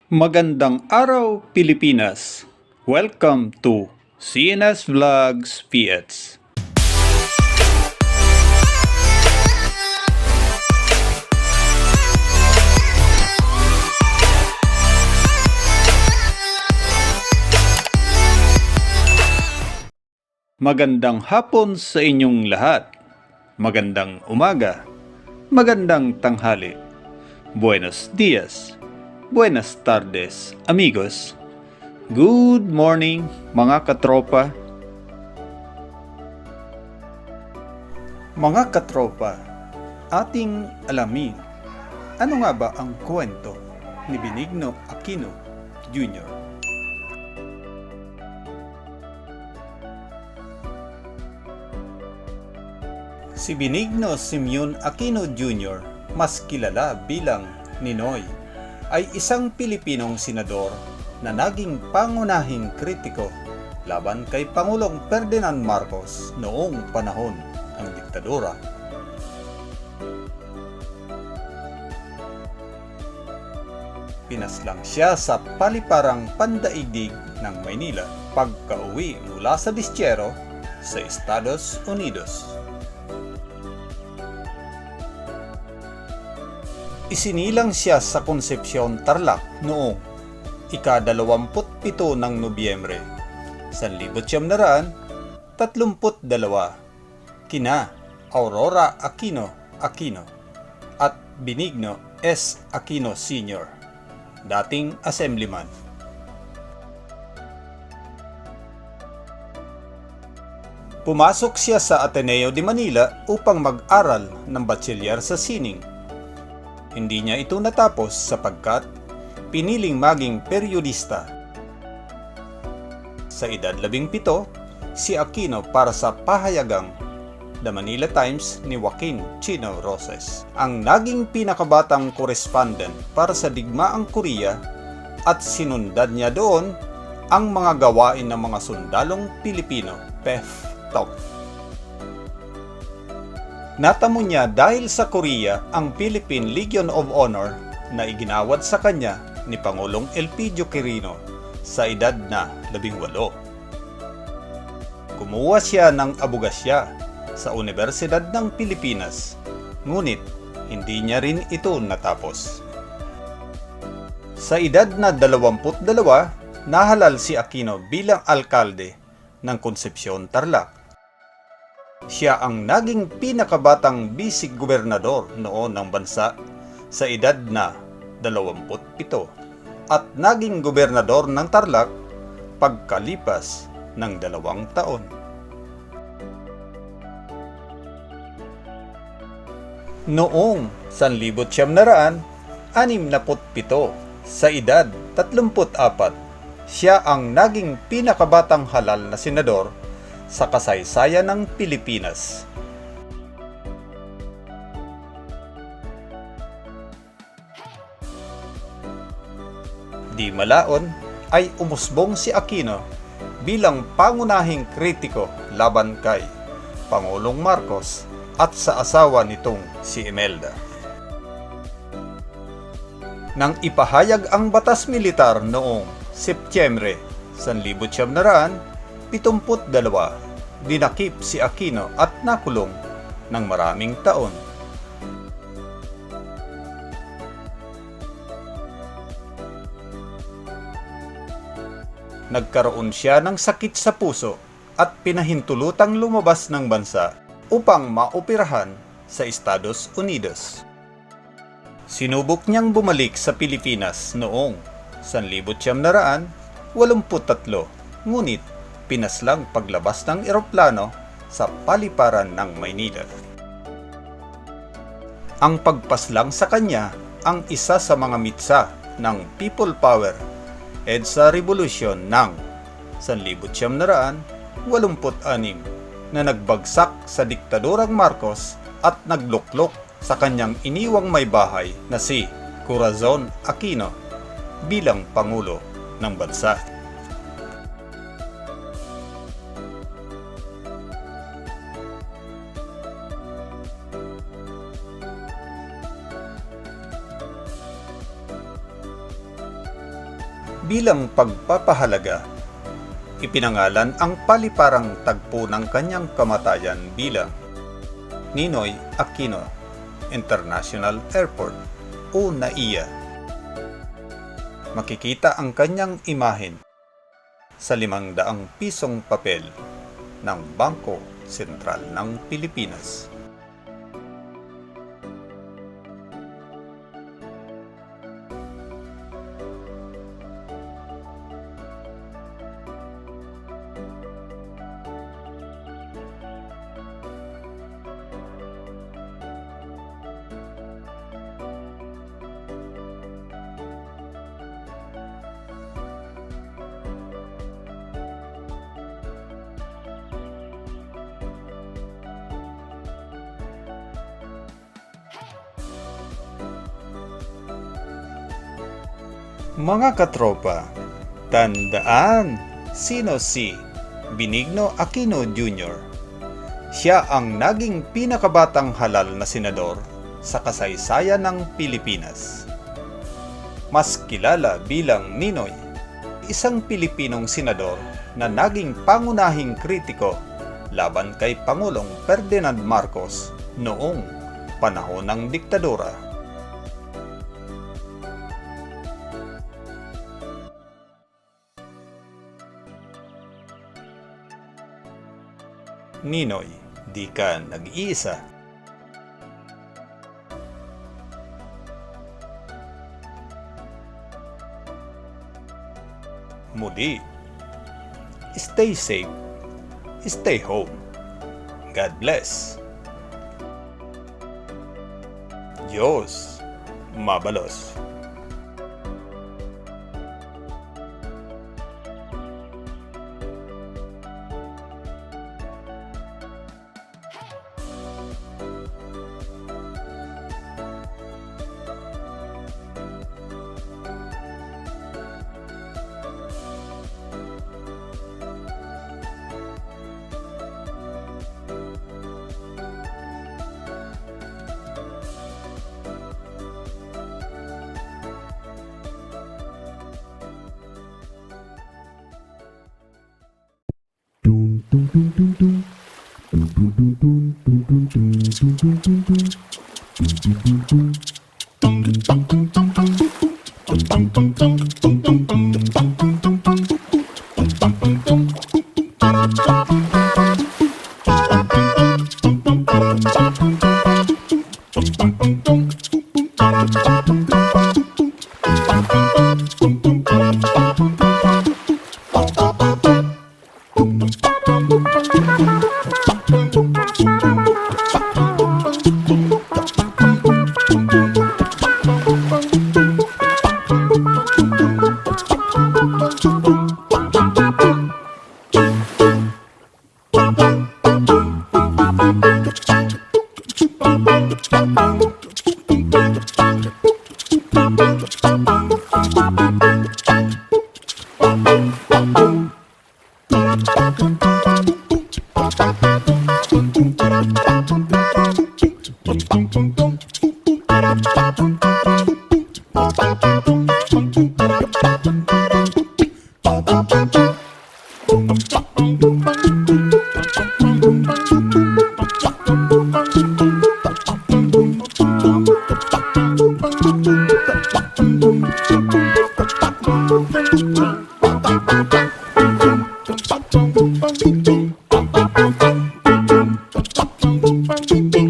Magandang araw, Pilipinas! Welcome to CNS Vlogs PH. Magandang hapon sa inyong lahat. Magandang umaga. Magandang tanghali. Buenos dias. Buenas tardes, amigos. Good morning, mga katropa. Mga katropa, ating alamin, ano nga ba ang kwento ni Benigno Aquino Jr.? Si Benigno Aquino Jr., mas kilala bilang Ninoy, ay isang Pilipinong senador na naging pangunahing kritiko laban kay Pangulong Ferdinand Marcos noong panahon ng diktadura. Pinaslang siya sa paliparang pandaigdig ng Maynila pagka-uwi mula sa distyero sa Estados Unidos. Isinilang siya sa Concepcion, Tarlac noong ika-27 ng Nobyembre 1932 kina Aurora Aquino at Benigno Aquino Sr., dating assemblyman. Pumasok siya sa Ateneo de Manila upang mag-aral ng bachelor sa sining. Hindi niya ito natapos sapagkat piniling maging periodista. Sa edad 17, si Aquino para sa pahayagang The Manila Times ni Joaquin Chino Roses ang naging pinakabatang correspondent para sa digmaang Korea at sinundan niya doon ang mga gawain ng mga sundalong Pilipino, PEF-TOP. Natamo niya dahil sa Korea ang Philippine Legion of Honor na iginawad sa kanya ni Pangulong Elpidio Quirino sa edad na 18. Kumuha siya ng abogasya sa Universidad ng Pilipinas, ngunit hindi niya rin ito natapos. Sa edad na 22, nahalal si Aquino bilang alkalde ng Concepcion, Tarlac. Siya ang naging pinakabatang bisig-gobernador noon ng bansa sa edad na 27 at naging gobernador ng Tarlac pagkalipas ng 2 taon. Noong 1967, sa edad 34, siya ang naging pinakabatang halal na senador sa kasaysayan ng Pilipinas. Di malaon ay umusbong si Aquino bilang pangunahing kritiko laban kay Pangulong Marcos at sa asawa nitong si Imelda. Nang ipahayag ang batas militar noong Setyembre 1972, dinakip si Aquino at nakulong ng maraming taon. Nagkaroon siya ng sakit sa puso at pinahintulutang lumabas ng bansa upang maoperahan sa Estados Unidos. Sinubok niyang bumalik sa Pilipinas noong 1983, ngunit pinaslang paglabas ng eroplano sa paliparan ng Maynila. Ang pagpaslang sa kanya ang isa sa mga mitsa ng people power EDSA Revolution ng 1986 na nagbagsak sa diktadurang Marcos at nagluklok sa kanyang iniwang may bahay na si Corazon Aquino bilang Pangulo ng bansa. Bilang pagpapahalaga, ipinangalan ang paliparang tagpo ng kanyang kamatayan bilang Ninoy Aquino International Airport o NAIA. Makikita ang kanyang imahen sa 500 pisong papel ng Bangko Sentral ng Pilipinas. Mga katropa, tandaan, sino si Benigno Aquino Jr. Siya ang naging pinakabatang halal na senador sa kasaysayan ng Pilipinas. Mas kilala bilang Ninoy, isang Pilipinong senador na naging pangunahing kritiko laban kay Pangulong Ferdinand Marcos noong panahon ng diktadura. Ninoy, di ka nag-iisa. Muli, stay safe, stay home. God bless. Dios Mabalos. Bang, bang, bang, bang, bang, bang, bang, bang, bang, bang, bang, bang, bang, bang, bang,